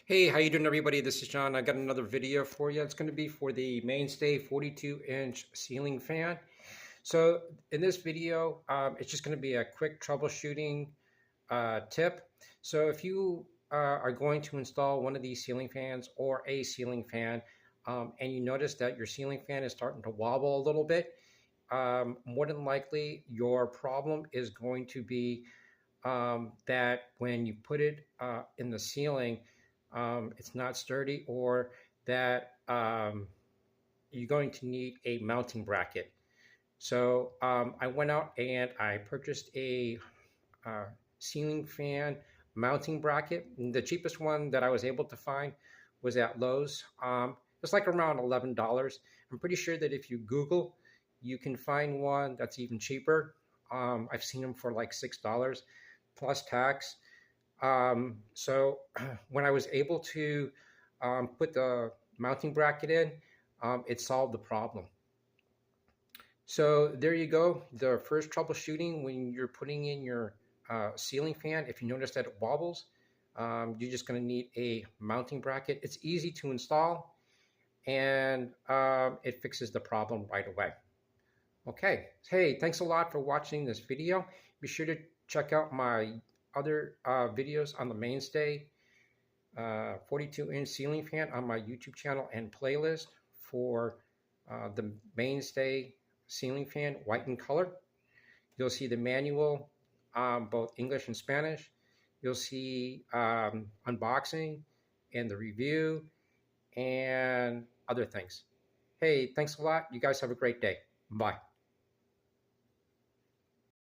Hey, how you doing, everybody? This is John. I got another video for you. It's going to be for the Mainstay 42-inch ceiling fan. So in this video, it's just going to be a quick troubleshooting tip. So if you are going to install one of these ceiling fans or a ceiling fan, and you notice that your ceiling fan is starting to wobble a little bit, more than likely your problem is going to be that when you put it in the ceiling, it's not sturdy, or that you're going to need a mounting bracket. So I went out and I purchased a uh, ceiling fan mounting bracket. The cheapest one that I was able to find was at Lowe's. It's like around $11. I'm pretty sure that if you Google, you can find one that's even cheaper. I've seen them for like $6 plus tax. So when I was able to put the mounting bracket in, it solved the problem. So there you go. The first troubleshooting when you're putting in your ceiling fan, if you notice that it wobbles, you're just going to need a mounting bracket. It's easy to install, and it fixes the problem right away. Okay. Hey, thanks a lot for watching this video. Be sure to check out my other videos on the Mainstay 42-inch ceiling fan on my YouTube channel and playlist for the Mainstay ceiling fan, white in color. You'll see the manual, both English and Spanish. You'll see unboxing and the review and other things. Hey, thanks a lot. You guys have a great day. Bye.